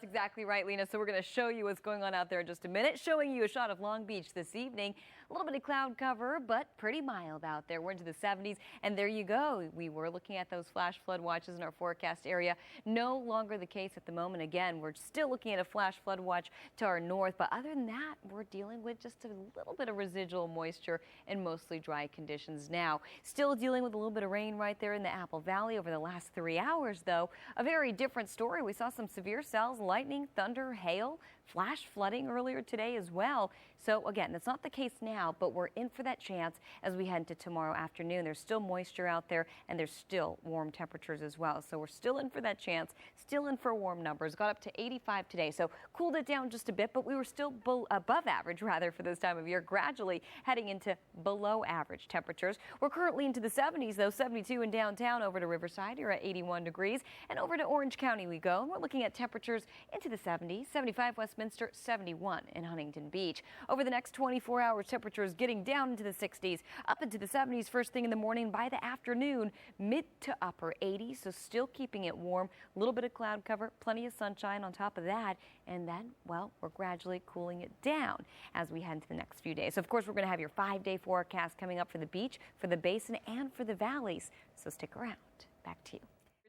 that's exactly right, Lena. So we're going to show you what's going on out there in just a minute, showing you a shot of Long Beach this evening. A little bit of cloud cover, but pretty mild out there. We're into the 70s, and there you go. We were looking at those flash flood watches in our forecast area. No longer the case at the moment. Again, we're still looking at a flash flood watch to our north, but other than that, we're dealing with just a little bit of residual moisture and mostly dry conditions now. Still dealing with a little bit of rain right there in the Apple Valley over the last 3 hours, though. A very different story. We saw some severe cells, lightning, thunder, hail, flash flooding earlier today as well. So again, that's not the case now, but we're in for that chance as we head into tomorrow afternoon. There's still moisture out there, and there's still warm temperatures as well. So we're still in for that chance, still in for warm numbers. Got up to 85 today, so cooled it down just a bit, but we were still above average rather for this time of year, gradually heading into below average temperatures. We're currently into the 70s though, 72 in downtown. Over to Riverside, you're at 81 degrees, and over to Orange County we go. We're looking at temperatures into the 70s, 75 Westminster, 71 in Huntington Beach. Over the next 24 hours, temperatures getting down into the 60s, up into the 70s first thing in the morning. By the afternoon, mid to upper 80s, so still keeping it warm. A little bit of cloud cover, plenty of sunshine on top of that, and then, well, we're gradually cooling it down as we head into the next few days. Of course, we're going to have your 5-day forecast coming up for the beach, for the basin, and for the valleys, so stick around. Back to you.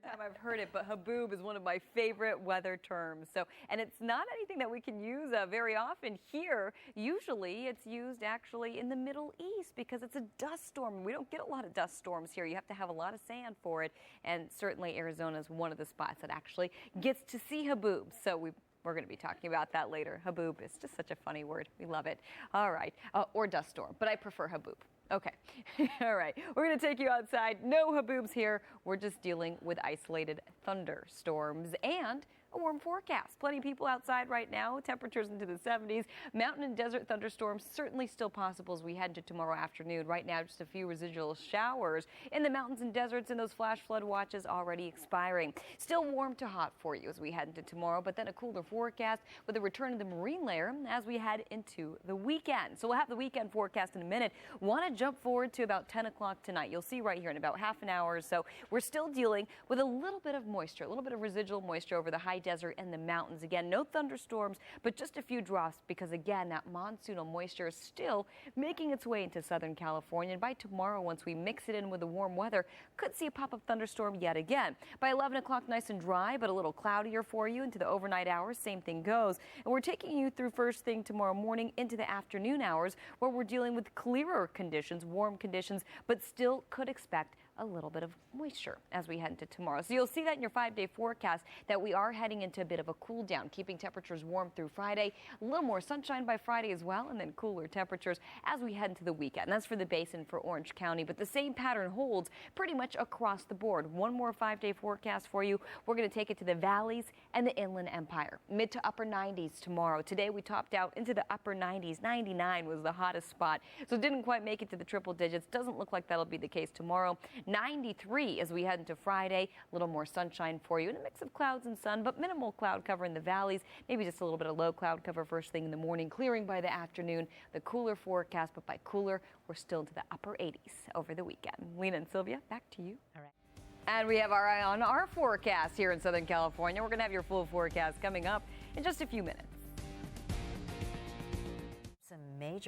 Time I've heard it, but haboob is one of my favorite weather terms. And it's not anything that we can use very often here. Usually it's used actually in the Middle East because it's a dust storm. We don't get a lot of dust storms here. You have to have a lot of sand for it. And certainly Arizona is one of the spots that actually gets to see haboobs. So we're going to be talking about that later. Haboob is just such a funny word. We love it. All right. Or dust storm, but I prefer haboob. Okay. All right. We're going to take you outside. No haboobs here. We're just dealing with isolated thunderstorms and a warm forecast. Plenty of people outside right now. Temperatures into the 70s. Mountain and desert thunderstorms certainly still possible as we head into tomorrow afternoon. Right now, just a few residual showers in the mountains and deserts, and those flash flood watches already expiring. Still warm to hot for you as we head into tomorrow, but then a cooler forecast with a return of the marine layer as we head into the weekend. So we'll have the weekend forecast in a minute. Want to jump forward to about 10 o'clock tonight. You'll see right here in about half an hour or so, we're still dealing with a little bit of moisture, a little bit of residual moisture over the high desert and the mountains. Again, no thunderstorms, but just a few drops because, again, that monsoonal moisture is still making its way into Southern California. And by tomorrow, once we mix it in with the warm weather, could see a pop-up thunderstorm yet again. By 11 o'clock, nice and dry, but a little cloudier for you into the overnight hours. Same thing goes. And we're taking you through first thing tomorrow morning into the afternoon hours where we're dealing with clearer conditions, warm conditions, but still could expect a little bit of moisture as we head into tomorrow. So you'll see that in your 5-day forecast that we are heading into a bit of a cool down, keeping temperatures warm through Friday, a little more sunshine by Friday as well, and then cooler temperatures as we head into the weekend. And that's for the basin for Orange County, but the same pattern holds pretty much across the board. One more 5-day forecast for you. We're going to take it to the valleys and the Inland Empire. Mid to upper 90s tomorrow. Today we topped out into the upper 90s. 99 was the hottest spot, so didn't quite make it to the triple digits. Doesn't look like that'll be the case tomorrow. 93 as we head into Friday. A little more sunshine for you and a mix of clouds and sun, but minimal cloud cover in the valleys. Maybe just a little bit of low cloud cover first thing in the morning, clearing by the afternoon. The cooler forecast, but by cooler, we're still into the upper 80s over the weekend. Lena and Sylvia, back to you. All right. And we have our eye on our forecast here in Southern California. We're going to have your full forecast coming up in just a few minutes.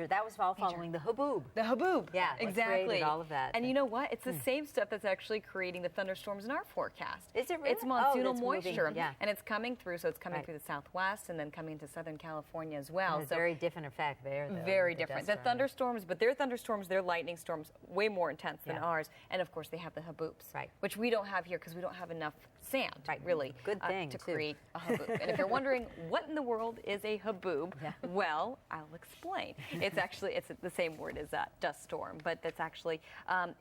That was all following the haboob. The haboob. Yeah, exactly. All of that. And you know what? It's the same stuff that's actually creating the thunderstorms in our forecast. Is it really? It's monsoonal moisture. Yeah. And it's coming through, so it's coming through the southwest and then coming into Southern California as well. It's a very different effect there, though. Very different. The thunderstorms, but their thunderstorms, their lightning storms, way more intense than ours. And of course, they have the haboobs, which we don't have here because we don't have enough sand, really, good thing to create a haboob. And if you're wondering what in the world is a haboob, well, I'll explain. It's the same word as dust storm, but that's actually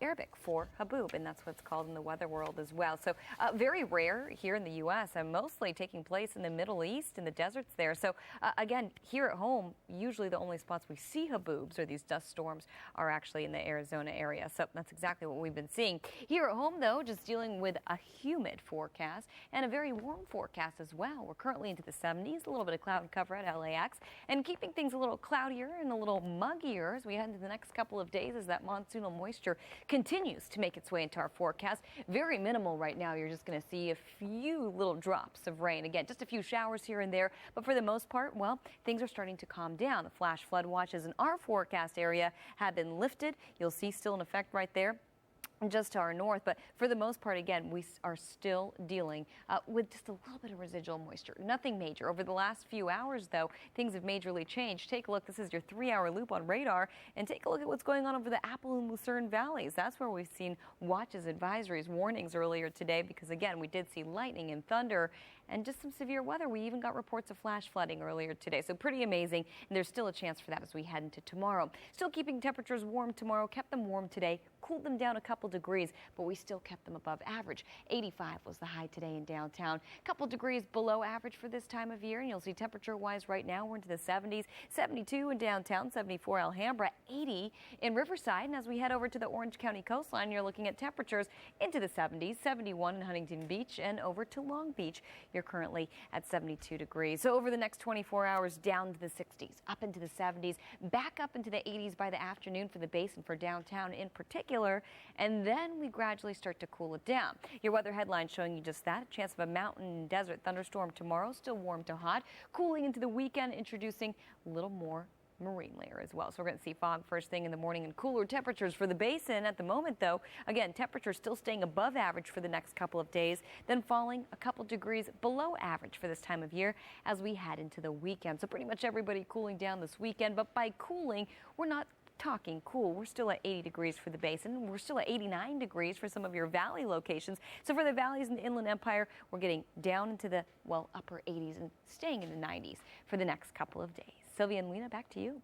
Arabic for haboob, and that's what's called in the weather world as well. So very rare here in the U.S. and mostly taking place in the Middle East and the deserts there. So again, here at home, usually the only spots we see haboobs or these dust storms are actually in the Arizona area. So that's exactly what we've been seeing. Here at home, though, just dealing with a humid forecast and a very warm forecast as well. We're currently into the 70s, a little bit of cloud cover at LAX, and keeping things a little cloudier cloudier and a little muggier as we head into the next couple of days as that monsoonal moisture continues to make its way into our forecast. Very minimal right now. You're just going to see a few little drops of rain. Again, just a few showers here and there, but for the most part, well, things are starting to calm down. The flash flood watches in our forecast area have been lifted. You'll see still in effect right there just to our north, but for the most part, again, we are still dealing with just a little bit of residual moisture. Nothing major. Over the last few hours, though, things have majorly changed. Take a look. This is your 3-hour loop on radar, and take a look at what's going on over the Apple and Lucerne valleys. That's where we've seen watches, advisories, warnings earlier today because, again, we did see lightning and thunder and just some severe weather. We even got reports of flash flooding earlier today, so pretty amazing, and there's still a chance for that as we head into tomorrow. Still keeping temperatures warm tomorrow, kept them warm today, cooled them down a couple degrees, but we still kept them above average. 85 was the high today in downtown. A couple degrees below average for this time of year, and you'll see temperature-wise right now we're into the 70s, 72 in downtown, 74 Alhambra, 80 in Riverside, and as we head over to the Orange County coastline, you're looking at temperatures into the 70s, 71 in Huntington Beach, and over to Long Beach. You're currently at 72 degrees. So over the next 24 hours, down to the 60s, up into the 70s, back up into the 80s by the afternoon for the basin, for downtown in particular, and then we gradually start to cool it down. Your weather headline showing you just that. A chance of a mountain and desert thunderstorm tomorrow, still warm to hot. Cooling into the weekend, introducing a little more marine layer as well. So we're going to see fog first thing in the morning and cooler temperatures for the basin at the moment, though. Again, temperatures still staying above average for the next couple of days, then falling a couple degrees below average for this time of year as we head into the weekend. So pretty much everybody cooling down this weekend, but by cooling, we're not talking cool. We're still at 80 degrees for the basin. We're still at 89 degrees for some of your valley locations. So for the valleys in the Inland Empire, we're getting down into the, well, upper 80s and staying in the 90s for the next couple of days. Sylvia and Lena, back to you.